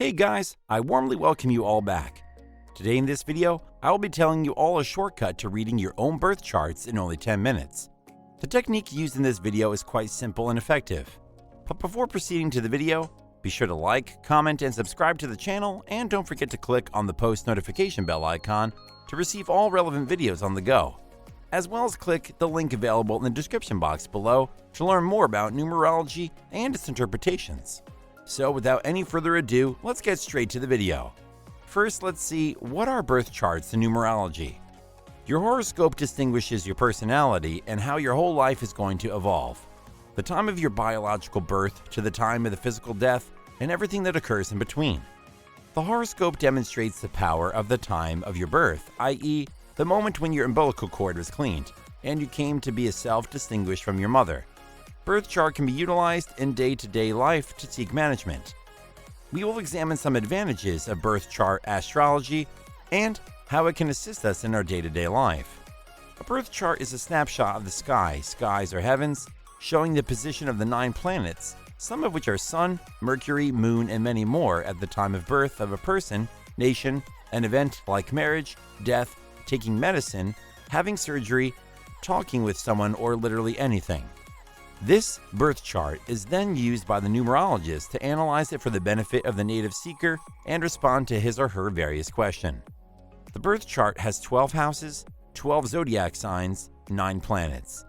Hey guys, I warmly welcome you all back. Today in this video, I will be telling you all a shortcut to reading your own birth charts in only 10 minutes. The technique used in this video is quite simple and effective. But before proceeding to the video, be sure to like, comment, and subscribe to the channel, and don't forget to click on the post notification bell icon to receive all relevant videos on the go, as well as click the link available in the description box below to learn more about numerology and its interpretations. So without any further ado, let's get straight to the video. First, let's see what are birth charts in numerology. Your horoscope distinguishes your personality and how your whole life is going to evolve. The time of your biological birth to the time of the physical death and everything that occurs in between. The horoscope demonstrates the power of the time of your birth, i.e., the moment when your umbilical cord was cleaned and you came to be a self distinguished from your mother. Birth chart can be utilized in day-to-day life to seek management. We will examine some advantages of birth chart astrology and how it can assist us in our day-to-day life. A birth chart is a snapshot of the skies or heavens, showing the position of the 9 planets, some of which are Sun, Mercury, Moon, and many more at the time of birth of a person, nation, an event like marriage, death, taking medicine, having surgery, talking with someone, or literally anything. This birth chart is then used by the numerologist to analyze it for the benefit of the native seeker and respond to his or her various question. The birth chart has 12 houses, 12 zodiac signs, 9 planets.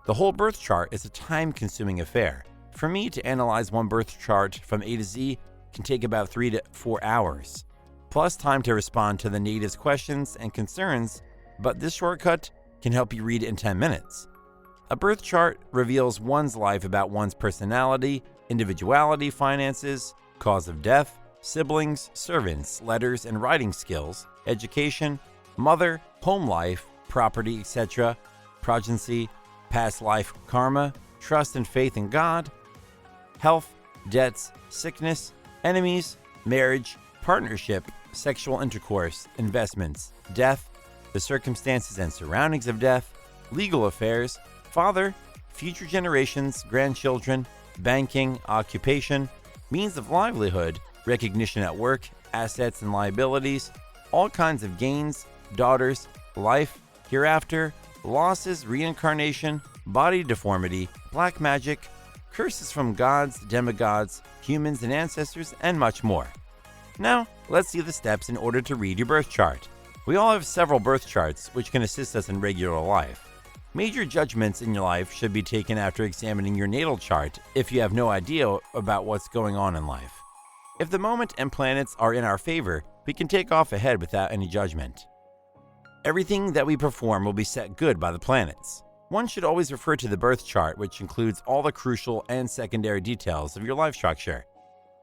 The whole birth chart is a time-consuming affair. For me to analyze one birth chart from A to Z can take about 3 to 4 hours, plus time to respond to the native's questions and concerns, but this shortcut can help you read it in 10 minutes. A birth chart reveals one's life about one's personality, individuality, finances, cause of death, siblings, servants, letters and writing skills, education, mother, home life, property, etc., progeny, past life karma, trust and faith in God, health, debts, sickness, enemies, marriage, partnership, sexual intercourse, investments, death, the circumstances and surroundings of death, legal affairs, father, future generations, grandchildren, banking, occupation, means of livelihood, recognition at work, assets and liabilities, all kinds of gains, daughters, life, hereafter, losses, reincarnation, body deformity, black magic, curses from gods, demigods, humans and ancestors, and much more. Now, let's see the steps in order to read your birth chart. We all have several birth charts which can assist us in regular life. Major judgments in your life should be taken after examining your natal chart if you have no idea about what's going on in life. If the moment and planets are in our favor, we can take off ahead without any judgment. Everything that we perform will be set good by the planets. One should always refer to the birth chart, which includes all the crucial and secondary details of your life structure.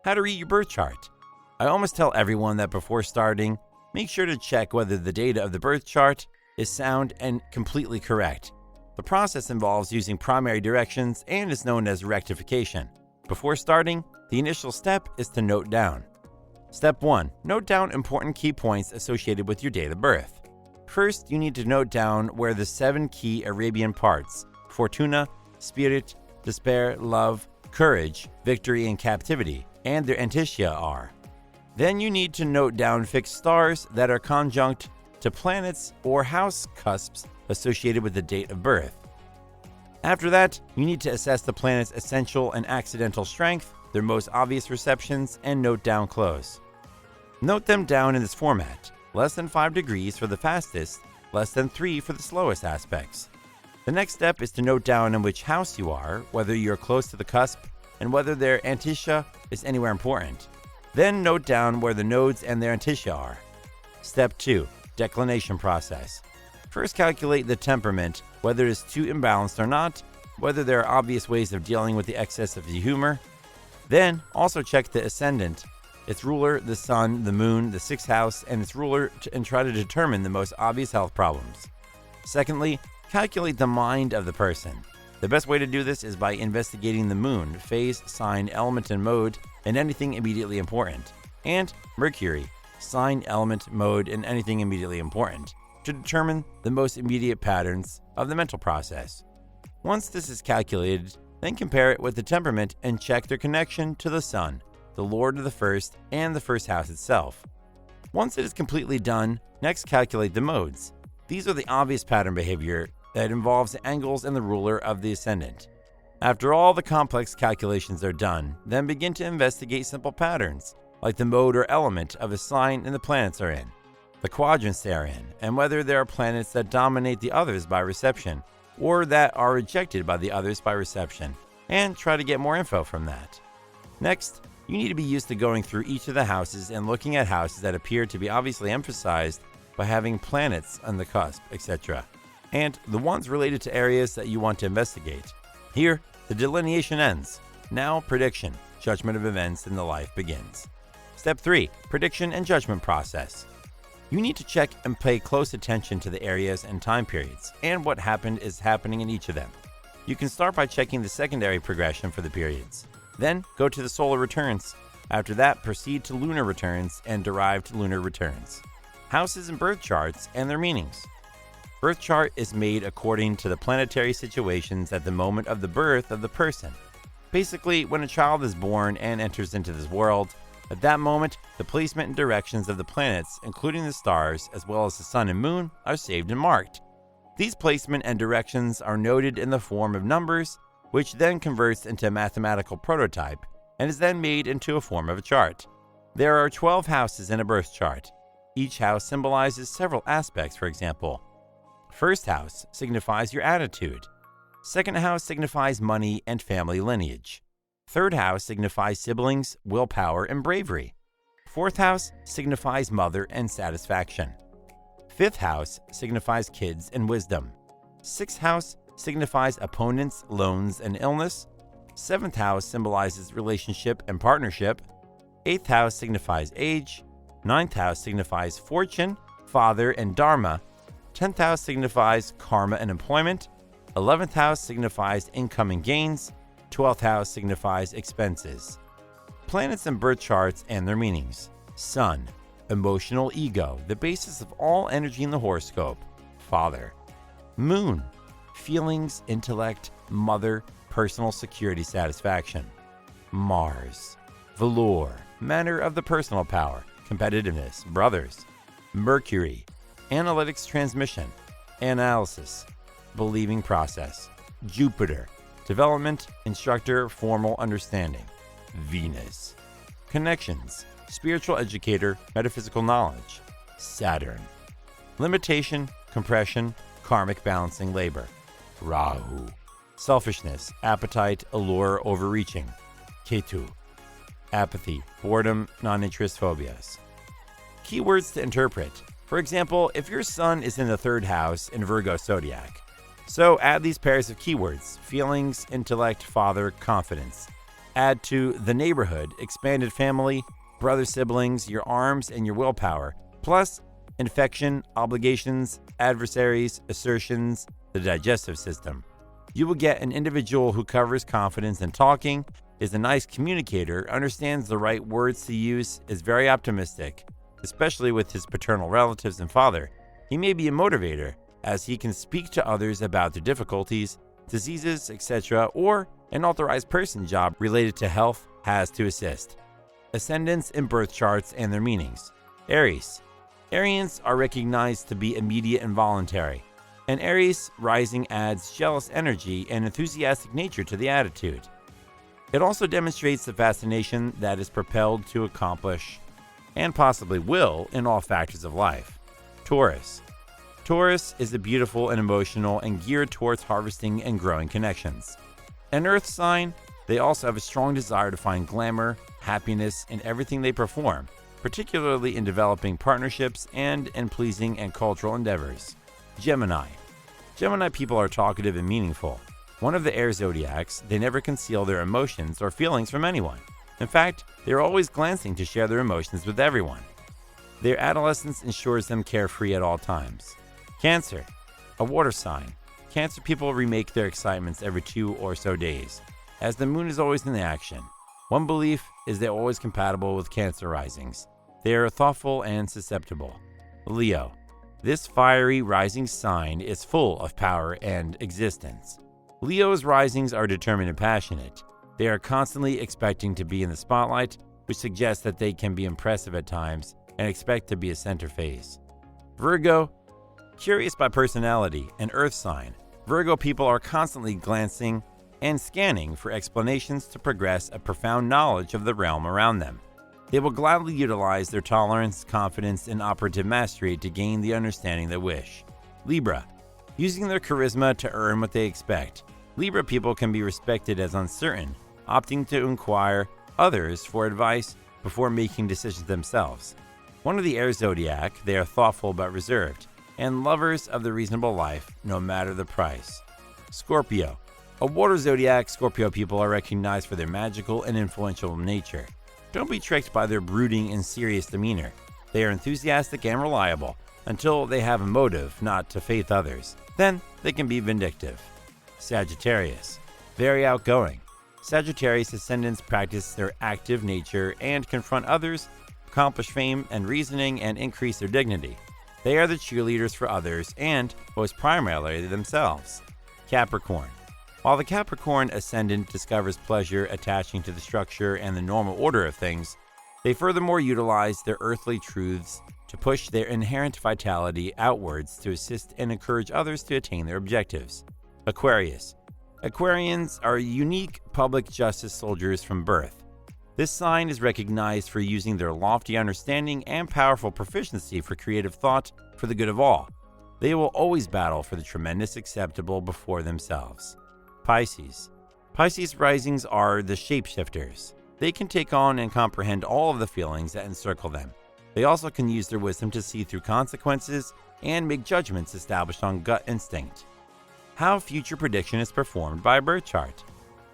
How to read your birth chart. I almost tell everyone that before starting, make sure to check whether the data of the birth chart is sound and completely correct. The process involves using primary directions and is known as rectification. Before starting, the initial step is to note down. Step 1. Note down important key points associated with your date of birth. First, you need to note down where the 7 key Arabian parts, fortuna, spirit, despair, love, courage, victory, and captivity, and their antitia are. Then you need to note down fixed stars that are conjunct to planets or house cusps associated with the date of birth. After that, you need to assess the planet's essential and accidental strength, their most obvious receptions, and note down close. Note them down in this format: less than 5 degrees for the fastest, less than 3 for the slowest aspects. The next step is to note down in which house you are, whether you're close to the cusp, and whether their antitia is anywhere important. Then note down where the nodes and their antitia are. Step 2. Declination process. First, calculate the temperament, whether it is too imbalanced or not, whether there are obvious ways of dealing with the excess of the humor. Then, also check the ascendant, its ruler, the sun, the moon, the 6th house, and its ruler, and try to determine the most obvious health problems. Secondly, calculate the mind of the person. The best way to do this is by investigating the moon, phase, sign, element, and mode, and anything immediately important, and Mercury, sign, element, mode, and anything immediately important, to determine the most immediate patterns of the mental process. Once this is calculated, then compare it with the temperament and check their connection to the sun. the lord of the first, and the first house itself. Once it is completely done, next calculate the modes. These are the obvious pattern behavior that involves the angles and the ruler of the ascendant. After all the complex calculations are done, then begin to investigate simple patterns, like the mode or element of a sign and the planets are in, the quadrants they are in, and whether there are planets that dominate the others by reception, or that are rejected by the others by reception, and try to get more info from that. Next, you need to be used to going through each of the houses and looking at houses that appear to be obviously emphasized by having planets on the cusp, etc., and the ones related to areas that you want to investigate. Here, the delineation ends. Now, prediction, judgment of events in the life begins. Step 3. Prediction and judgment process. You need to check and pay close attention to the areas and time periods, and what is happening in each of them. You can start by checking the secondary progression for the periods. Then, go to the solar returns. After that, proceed to lunar returns and derived lunar returns. Houses and birth charts and their meanings. Birth chart is made according to the planetary situations at the moment of the birth of the person. Basically, when a child is born and enters into this world, at that moment, the placement and directions of the planets, including the stars, as well as the sun and moon, are saved and marked. These placement and directions are noted in the form of numbers, which then converts into a mathematical prototype and is then made into a form of a chart. There are 12 houses in a birth chart. Each house symbolizes several aspects, for example. First house signifies your attitude. Second house signifies money and family lineage. Third house signifies siblings, willpower, and bravery. Fourth house signifies mother and satisfaction. Fifth house signifies kids and wisdom. Sixth house signifies opponents, loans, and illness. Seventh house symbolizes relationship and partnership. Eighth house signifies age. Ninth house signifies fortune, father, and dharma. 10th house signifies karma and employment. 11th house signifies income and gains. 12th house signifies expenses. Planets and birth charts and their meanings. Sun, emotional ego, the basis of all energy in the horoscope. Father. Moon, feelings, intellect, mother, personal security, satisfaction. Mars, velour, manner of the personal power, competitiveness, brothers. Mercury, analytics, transmission, analysis, believing process. Jupiter, development, instructor, formal understanding. Venus, connections, spiritual educator, metaphysical knowledge. Saturn, limitation, compression, karmic balancing, labor. Rahu, selfishness, appetite, allure, overreaching. Ketu, apathy, boredom, non-interest, phobias. Keywords to interpret. For example, if your sun is in the 3rd house in Virgo zodiac, so add these pairs of keywords: feelings, intellect, father, confidence. Add to the neighborhood, expanded family, brother, siblings, your arms, and your willpower, plus infection, obligations, adversaries, assertions, the digestive system. You will get an individual who covers confidence and talking, is a nice communicator, understands the right words to use, is very optimistic, especially with his paternal relatives and father. He may be a motivator, as he can speak to others about their difficulties, diseases, etc., or an authorized person job related to health has to assist. Ascendants in birth charts and their meanings. Aries. Arians are recognized to be immediate and voluntary. An Aries rising adds jealous energy and enthusiastic nature to the attitude. It also demonstrates the fascination that is propelled to accomplish, and possibly will, in all factors of life. Taurus. Taurus is a beautiful and emotional and geared towards harvesting and growing connections. An earth sign, they also have a strong desire to find glamour, happiness in everything they perform, particularly in developing partnerships and in pleasing and cultural endeavors. Gemini. Gemini people are talkative and meaningful. One of the air zodiacs, they never conceal their emotions or feelings from anyone. In fact, they are always glancing to share their emotions with everyone. Their adolescence ensures them carefree at all times. Cancer, a water sign. Cancer people remake their excitements every 2 or so days, as the moon is always in the action. One belief is they're always compatible with Cancer risings. They are thoughtful and susceptible. Leo, this fiery rising sign is full of power and existence. Leo's risings are determined and passionate. They are constantly expecting to be in the spotlight, which suggests that they can be impressive at times and expect to be a center phase. Virgo, curious by personality, an earth sign. Virgo people are constantly glancing and scanning for explanations to progress a profound knowledge of the realm around them. They will gladly utilize their tolerance, confidence, and operative mastery to gain the understanding they wish. Libra, using their charisma to earn what they expect. Libra people can be respected as uncertain, opting to inquire others for advice before making decisions themselves. One of the air zodiac, they are thoughtful but reserved, and lovers of the reasonable life, no matter the price. Scorpio, a water zodiac, Scorpio people are recognized for their magical and influential nature. Don't be tricked by their brooding and serious demeanor. They are enthusiastic and reliable until they have a motive not to faith others. Then they can be vindictive. Sagittarius, very outgoing. Sagittarius ascendants practice their active nature and confront others, accomplish fame and reasoning, and increase their dignity. They are the cheerleaders for others and, most primarily, themselves. Capricorn, while the Capricorn ascendant discovers pleasure attaching to the structure and the normal order of things, they furthermore utilize their earthly truths to push their inherent vitality outwards to assist and encourage others to attain their objectives. Aquarius, Aquarians are unique public justice soldiers from birth. This sign is recognized for using their lofty understanding and powerful proficiency for creative thought for the good of all. They will always battle for the tremendous acceptable before themselves. Pisces, Pisces risings are the shapeshifters. They can take on and comprehend all of the feelings that encircle them. They also can use their wisdom to see through consequences and make judgments established on gut instinct. How future prediction is performed by a birth chart.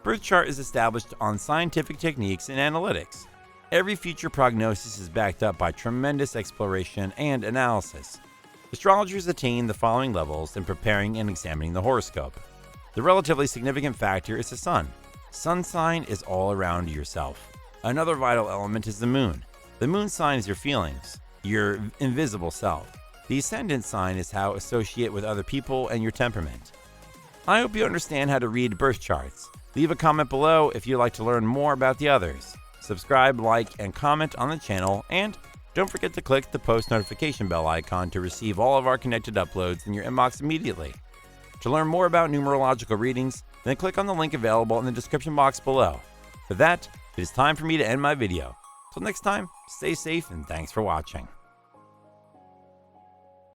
Birth chart is established on scientific techniques and analytics. Every future prognosis is backed up by tremendous exploration and analysis. Astrologers attain the following levels in preparing and examining the horoscope. The relatively significant factor is the sun. Sun sign is all around yourself. Another vital element is the moon. The moon sign is your feelings, your invisible self. The ascendant sign is how associate with other people and your temperament. I hope you understand how to read birth charts. Leave a comment below if you'd like to learn more about the others. Subscribe, like, and comment on the channel, and don't forget to click the post notification bell icon to receive all of our connected uploads in your inbox immediately. To learn more about numerological readings, then click on the link available in the description box below. For that, it is time for me to end my video. Till next time, stay safe and thanks for watching.